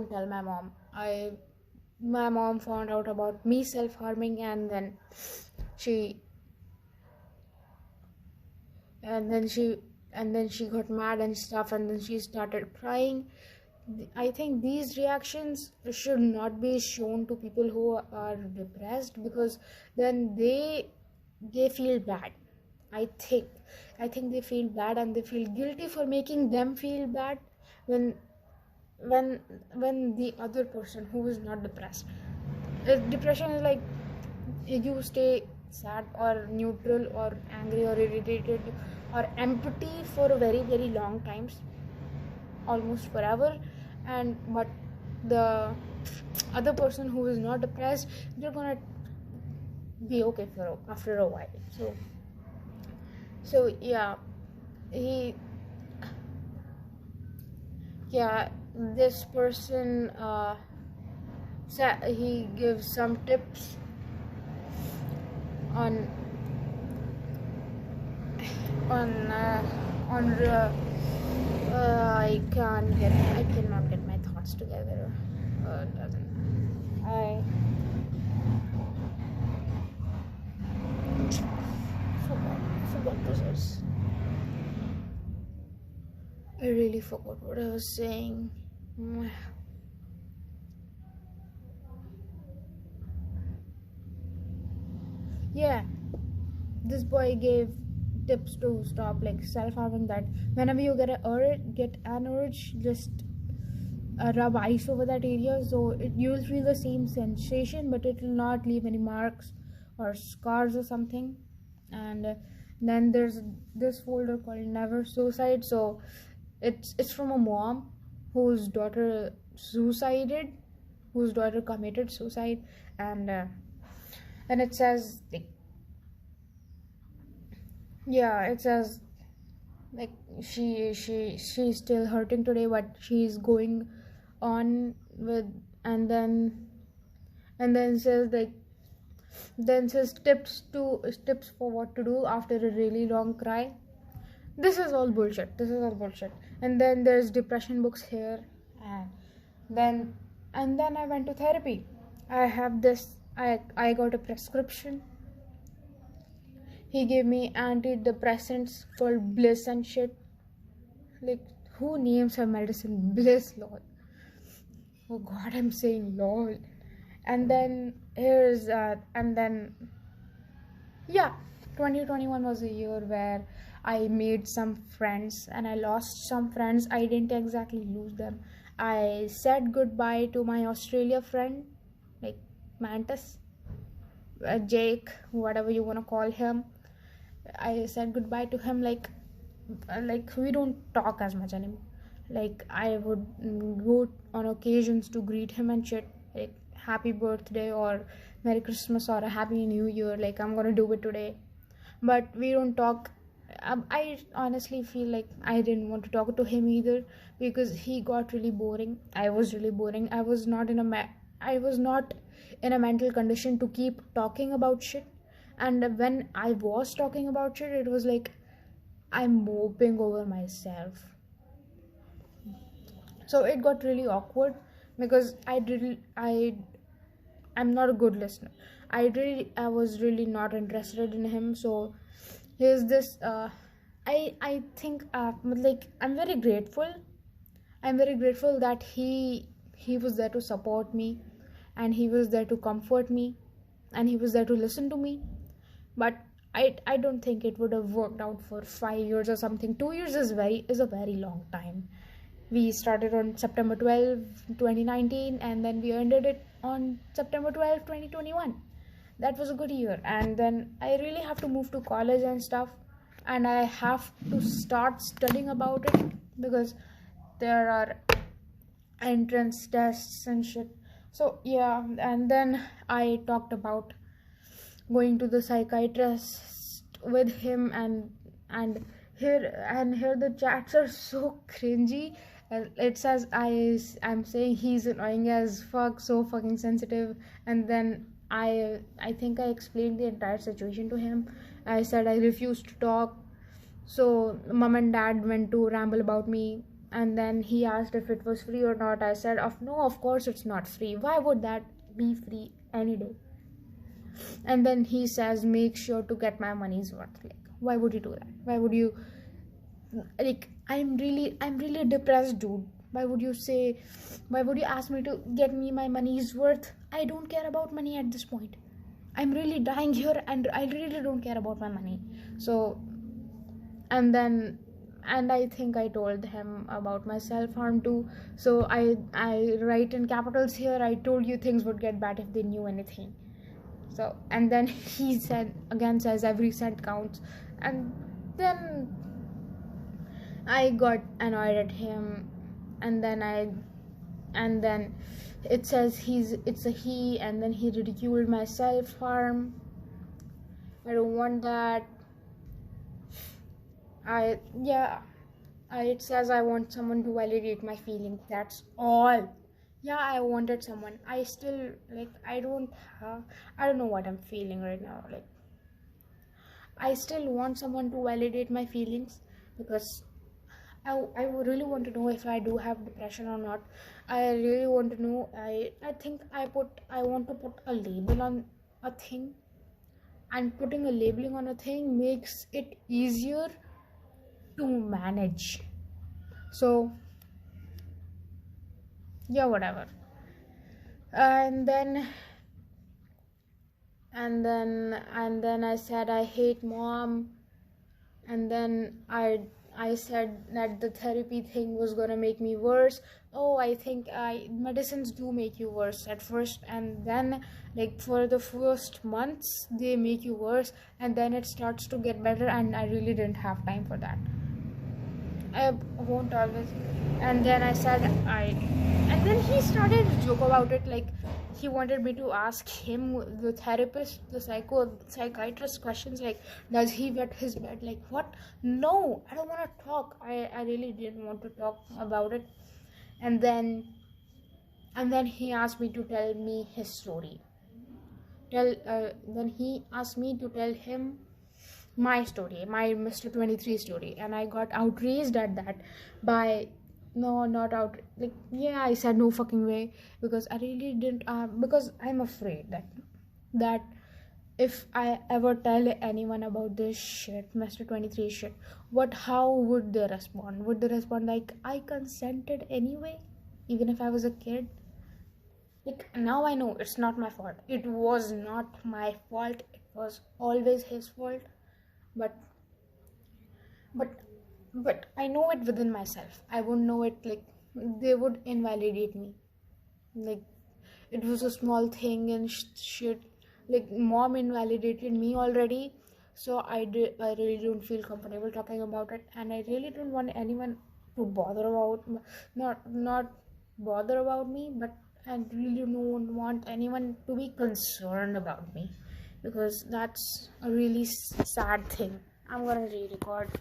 didn't tell my mom. My mom found out about me self-harming, and then she and then she and then she got mad and stuff, and then she started crying. I think these reactions should not be shown to people who are depressed, because then they feel bad. I think they feel bad, and they feel guilty for making them feel bad when when the other person who is not depressed. Depression is like you stay sad or neutral or angry or irritated or empty for a very very long times, almost forever. And but the other person who is not depressed, they're gonna be okay for after a while. So yeah, he yeah this person he gives some tips on on I cannot get my thoughts together. Doesn't I forgot this is. I really forgot what I was saying. Yeah, this boy gave tips to stop like self-harming, that whenever you get an urge, just rub ice over that area, so you'll feel the same sensation, but it will not leave any marks or scars or something. And then there's this folder called Never Suicide. So it's from a mom whose daughter committed suicide. And it says like, yeah, it says like she's still hurting today, but she's going on with. And then says like, then says tips for what to do after a really long cry. This is all bullshit. And then there's depression books here. And then I went to therapy. I got a prescription. He gave me antidepressants called Bliss and shit. Like, who names her medicine Bliss, lol? Oh god, I'm saying lol. And then yeah, 2021 was a year where I made some friends and I lost some friends. I didn't exactly lose them. I said goodbye to my Australia friend, like Mantis, Jake, whatever you want to call him. I said goodbye to him. Like we don't talk as much anymore. Like, I would go on occasions to greet him and shit, like happy birthday or Merry Christmas or a Happy New Year. Like, I'm gonna do it today, but we don't talk. I honestly feel like I didn't want to talk to him either, because he got really boring. I was really boring. I was not in a mental condition to keep talking about shit. And when I was talking about shit, it was like I'm moping over myself. So it got really awkward, because I'm not a good listener. I was really not interested in him. So here's this I think like I'm very grateful that he was there to support me, and he was there to comfort me, and he was there to listen to me. But I don't think it would have worked out for 5 years or something. 2 years is a very long time. We started on September 12th, 2019, and then we ended it on September 12th, 2021. That was a good year. And then I really have to move to college and stuff, and I have to start studying about it, because there are entrance tests and shit. So yeah, and then I talked about going to the psychiatrist with him, and here the chats are so cringy. It says I'm saying he's annoying as fuck, so fucking sensitive. And then I think I explained the entire situation to him. I said I refused to talk, so mom and dad went to ramble about me. And then he asked if it was free or not. I said, of no, of course it's not free. Why would that be free any day? And then he says, make sure to get my money's worth. Like, why would you do that? Why would you, like, I'm really depressed, dude. Why would you ask me to get me my money's worth? I don't care about money at this point. I'm really dying here and I really don't care about my money. So, and I think I told him about my self-harm too. So I write in capitals here, I told you things would get bad if they knew anything. So, and then he says every cent counts. And then I got annoyed at him. And then it says it's a he, and then he ridiculed my self-harm. I don't want that. It says I want someone to validate my feelings. That's all. Yeah, I wanted someone. I still, like, I don't know what I'm feeling right now. Like, I still want someone to validate my feelings, because I really want to know if I do have depression or not. I really want to know. I think I want to put a label on a thing, and putting a labeling on a thing makes it easier to manage. So yeah, whatever. And then I said I hate mom. And then I said that the therapy thing was gonna make me worse. Oh, I think medicines do make you worse at first, and then, like, for the first months they make you worse, and then it starts to get better, and I really didn't have time for that. I won't always. And then I said and then he started to joke about it, like he wanted me to ask him, the therapist, the psychiatrist, questions like, does he wet his bed? Like, what? No, I don't want to talk. I really didn't want to talk about it. And then he asked me to tell me his story. Then he asked me to tell him my story, my Mr. 23 story, and I got outraged at that. By No, not out, like, yeah, I said no fucking way, because I really didn't, because I'm afraid that if I ever tell anyone about this shit, Mr. 23 shit, how would they respond? Would they respond like, I consented anyway, even if I was a kid? Like, now I know it's not my fault. It was not my fault. It was always his fault. But I know it within myself. I wouldn't know it, like, they would invalidate me. Like, it was a small thing and shit. Like, mom invalidated me already. So I really don't feel comfortable talking about it. And I really don't want anyone to bother about, not bother about me, but I really don't want anyone to be concerned about me, because that's a really sad thing. I'm gonna re-record.